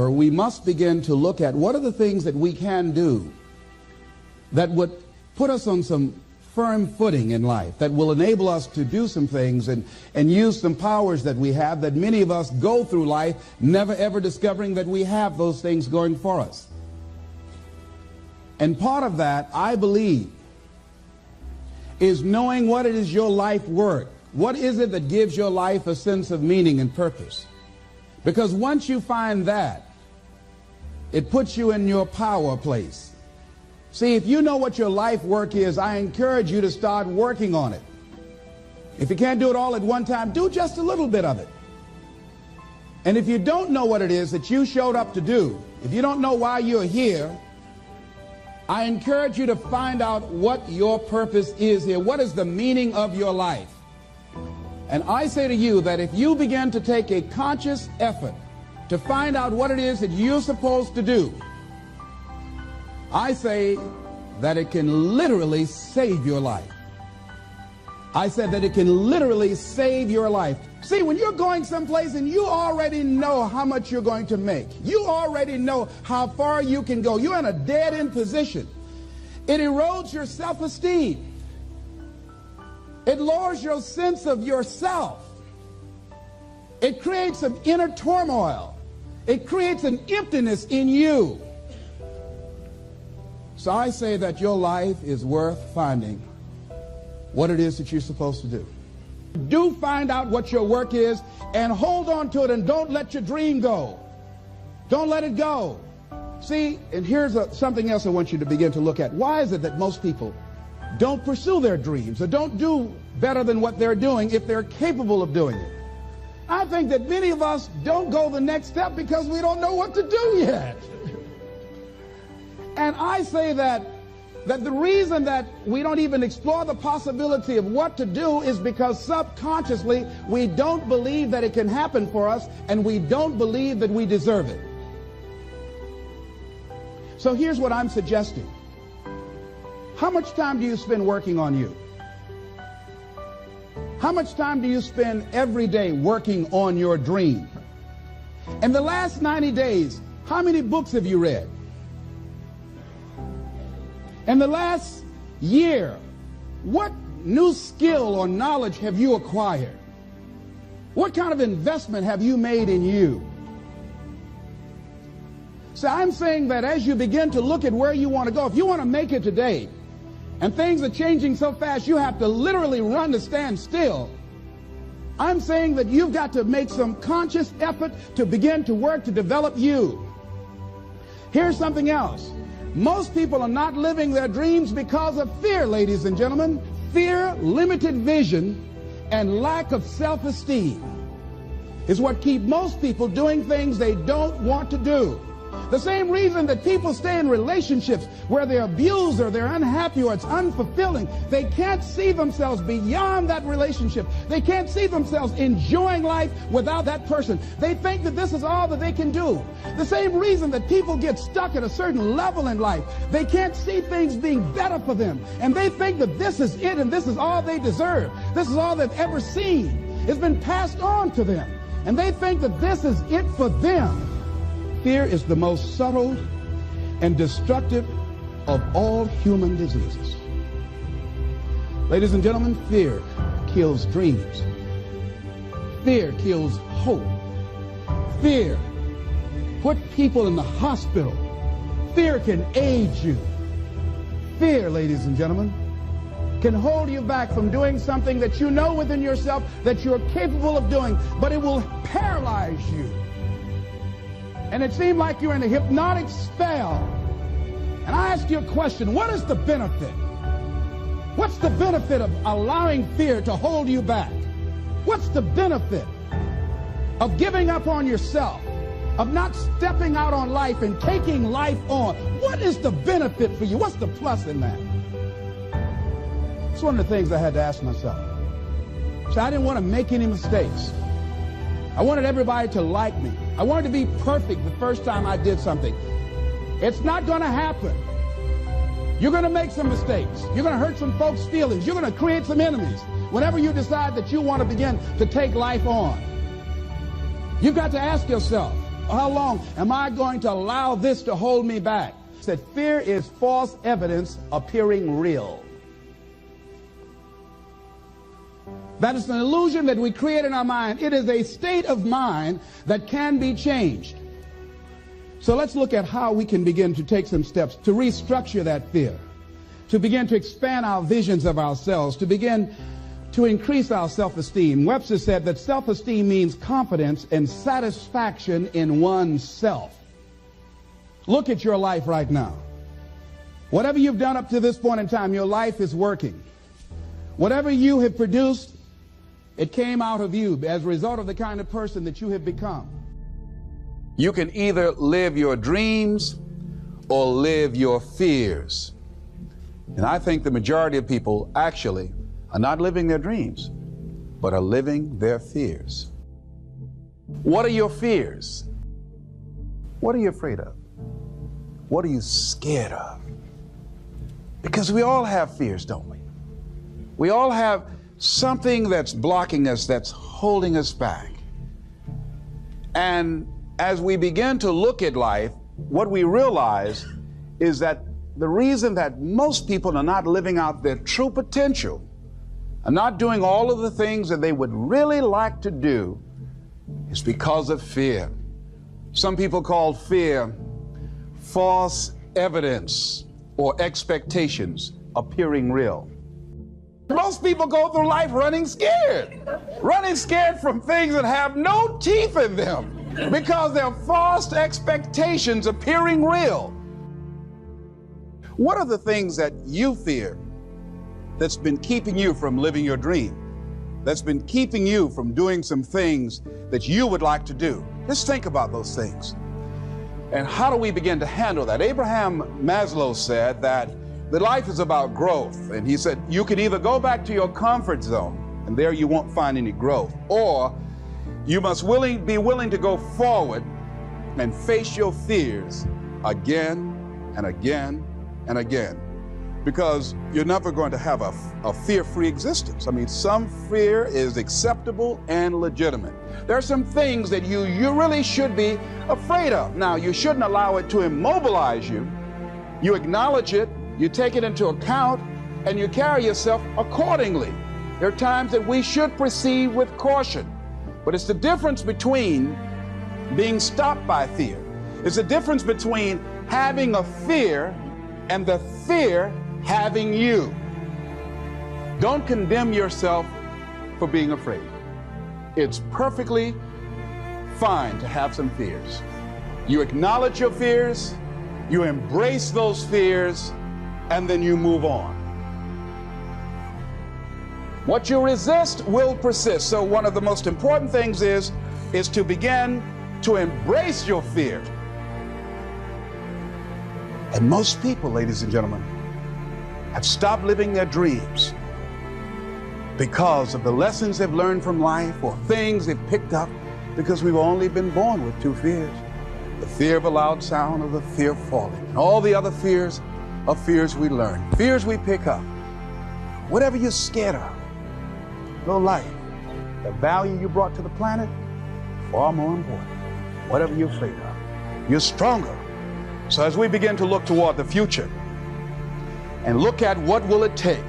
We must begin to look at what are the things that we can do that would put us on some firm footing in life, that will enable us to do some things and use some powers that we have, that many of us go through life never ever discovering that we have those things going for us. And part of that, I believe, is knowing what it is your life worth. What is it that gives your life a sense of meaning and purpose? Because once you find that, it puts you in your power place. See, if you know what your life work is, I encourage you to start working on it. If you can't do it all at one time, do just a little bit of it. And if you don't know what it is that you showed up to do, if you don't know why you're here, I encourage you to find out what your purpose is here. What is the meaning of your life? And I say to you that if you begin to take a conscious effort to find out what it is that you're supposed to do, I say that it can literally save your life. I said that it can literally save your life. See, when you're going someplace and you already know how much you're going to make, you already know how far you can go, you're in a dead-end position. It erodes your self-esteem. It lowers your sense of yourself. It creates an inner turmoil. It creates an emptiness in you. So I say that your life is worth finding what it is that you're supposed to do. Do find out what your work is and hold on to it, and don't let your dream go. Don't let it go. See, and here's something else I want you to begin to look at. Why is it that most people don't pursue their dreams or don't do better than what they're doing if they're capable of doing it? I think that many of us don't go the next step because we don't know what to do yet. And I say that the reason that we don't even explore the possibility of what to do is because subconsciously we don't believe that it can happen for us, and we don't believe that we deserve it. So here's what I'm suggesting. How much time do you spend working on you? How much time do you spend every day working on your dream? In the last 90 days, how many books have you read? In the last year, what new skill or knowledge have you acquired? What kind of investment have you made in you? So I'm saying that as you begin to look at where you want to go, if you want to make it today, and things are changing so fast you have to literally run to stand still, I'm saying that you've got to make some conscious effort to begin to work to develop you. Here's something else. Most people are not living their dreams because of fear, ladies and gentlemen. Fear, limited vision, and lack of self-esteem is what keep most people doing things they don't want to do. The same reason that people stay in relationships where they're abused or they're unhappy or it's unfulfilling. They can't see themselves beyond that relationship. They can't see themselves enjoying life without that person. They think that this is all that they can do. The same reason that people get stuck at a certain level in life. They can't see things being better for them. And they think that this is it and this is all they deserve. This is all they've ever seen. It's been passed on to them. And they think that this is it for them. Fear is the most subtle and destructive of all human diseases. Ladies and gentlemen, fear kills dreams. Fear kills hope. Fear puts people in the hospital. Fear can age you. Fear, ladies and gentlemen, can hold you back from doing something that you know within yourself that you're capable of doing, but it will paralyze you. And it seemed like you're in a hypnotic spell. And I ask you a question, what is the benefit? What's the benefit of allowing fear to hold you back? What's the benefit of giving up on yourself, of not stepping out on life and taking life on? What is the benefit for you? What's the plus in that? It's one of the things I had to ask myself. So I didn't want to make any mistakes. I wanted everybody to like me. I wanted to be perfect the first time I did something. It's not going to happen. You're going to make some mistakes. You're going to hurt some folks' feelings. You're going to create some enemies whenever you decide that you want to begin to take life on. You've got to ask yourself, How long am I going to allow this to hold me back? He said, fear is false evidence appearing real. That is an illusion that we create in our mind. It is a state of mind that can be changed. So let's look at how we can begin to take some steps to restructure that fear, to begin to expand our visions of ourselves, to begin to increase our self-esteem. Webster said that self-esteem means confidence and satisfaction in oneself. Look at your life right now. Whatever you've done up to this point in time, your life is working. Whatever you have produced, it came out of you as a result of the kind of person that you have become. You can either live your dreams or live your fears. And I think the majority of people actually are not living their dreams, but are living their fears. What are your fears? What are you afraid of? What are you scared of? Because we all have fears, don't we? We all have something that's blocking us, that's holding us back. And as we begin to look at life, what we realize is that the reason that most people are not living out their true potential, are not doing all of the things that they would really like to do, is because of fear. Some people call fear false evidence or expectations appearing real. Most people go through life running scared from things that have no teeth in them because they're false expectations appearing real. What are the things that you fear that's been keeping you from living your dream, that's been keeping you from doing some things that you would like to do? Just think about those things. And how do we begin to handle that? Abraham Maslow said that life is about growth. And he said, you can either go back to your comfort zone, and there you won't find any growth, or you must be willing to go forward and face your fears again and again and again. Because you're never going to have a fear-free existence. I mean, some fear is acceptable and legitimate. There are some things that you really should be afraid of. Now, you shouldn't allow it to immobilize you. You acknowledge it, you take it into account, and you carry yourself accordingly. There are times that we should proceed with caution. But it's the difference between being stopped by fear. It's the difference between having a fear and the fear having you. Don't condemn yourself for being afraid. It's perfectly fine to have some fears. You acknowledge your fears, you embrace those fears, and then you move on. What you resist will persist. So one of the most important things is to begin to embrace your fear. And most people, ladies and gentlemen, have stopped living their dreams because of the lessons they've learned from life or things they've picked up, because we've only been born with two fears. The fear of a loud sound or the fear of falling. And all the other fears are fears we learn, fears we pick up. Whatever you're scared of, your life, the value you brought to the planet, far more important. Whatever you're afraid of, you're stronger. So as we begin to look toward the future and look at what will it take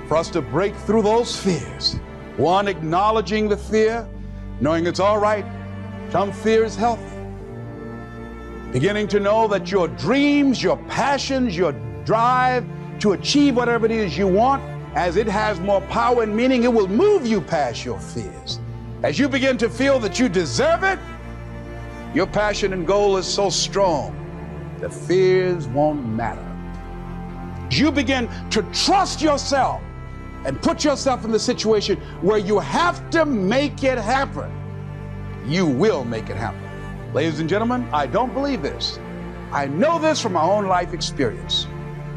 for us to break through those fears, one, acknowledging the fear, knowing it's all right, some fear is healthy. Beginning to know that your dreams, your passions, your drive to achieve whatever it is you want, as it has more power and meaning, it will move you past your fears. As you begin to feel that you deserve it, your passion and goal is so strong, the fears won't matter. As you begin to trust yourself and put yourself in the situation where you have to make it happen, you will make it happen. Ladies and gentlemen, I don't believe this. I know this from my own life experience.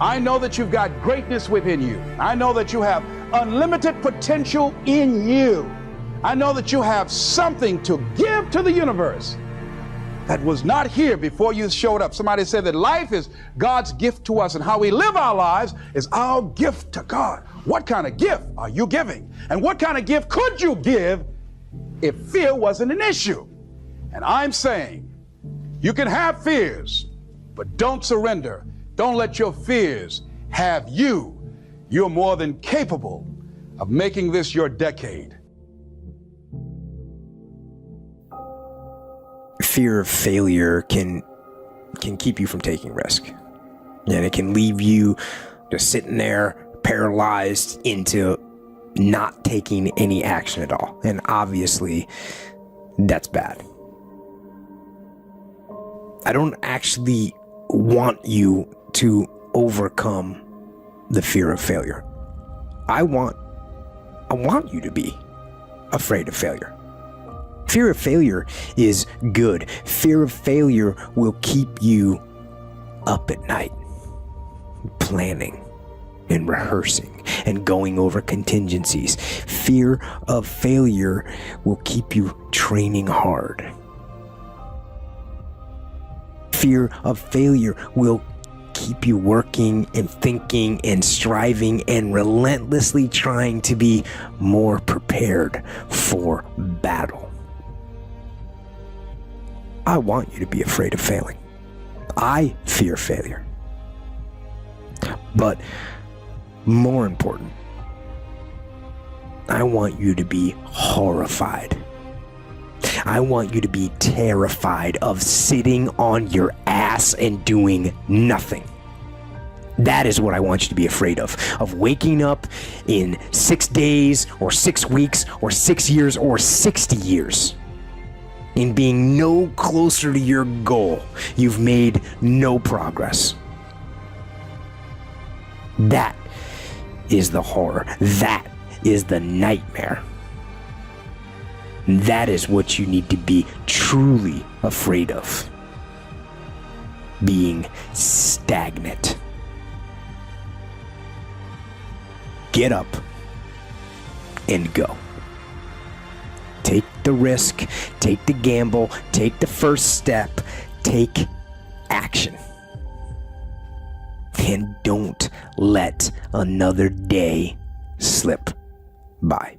I know that you've got greatness within you. I know that you have unlimited potential in you. I know that you have something to give to the universe that was not here before you showed up. Somebody said that life is God's gift to us, and how we live our lives is our gift to God. What kind of gift are you giving? And what kind of gift could you give if fear wasn't an issue? And I'm saying You can have fears, but don't surrender. Don't let your fears have you. You're more than capable of making this your decade. Fear of failure can keep you from taking risk. And it can leave you just sitting there paralyzed into not taking any action at all. And obviously, that's bad. I don't actually want you to overcome the fear of failure. I want you to be afraid of failure. Fear of failure is good. Fear of failure will keep you up at night, planning and rehearsing and going over contingencies. Fear of failure will keep you training hard. Fear of failure will keep you working and thinking and striving and relentlessly trying to be more prepared for battle. I want you to be afraid of failing. I fear failure. But more important, I want you to be horrified. I want you to be terrified of sitting on your ass and doing nothing. That is what I want you to be afraid of waking up in 6 days or 6 weeks or 6 years or 60 years and being no closer to your goal. You've made no progress. That is the horror. That is the nightmare. That is what you need to be truly afraid of. Being stagnant. Get up and go. Take the risk, take the gamble, take the first step, take action. And don't let another day slip by.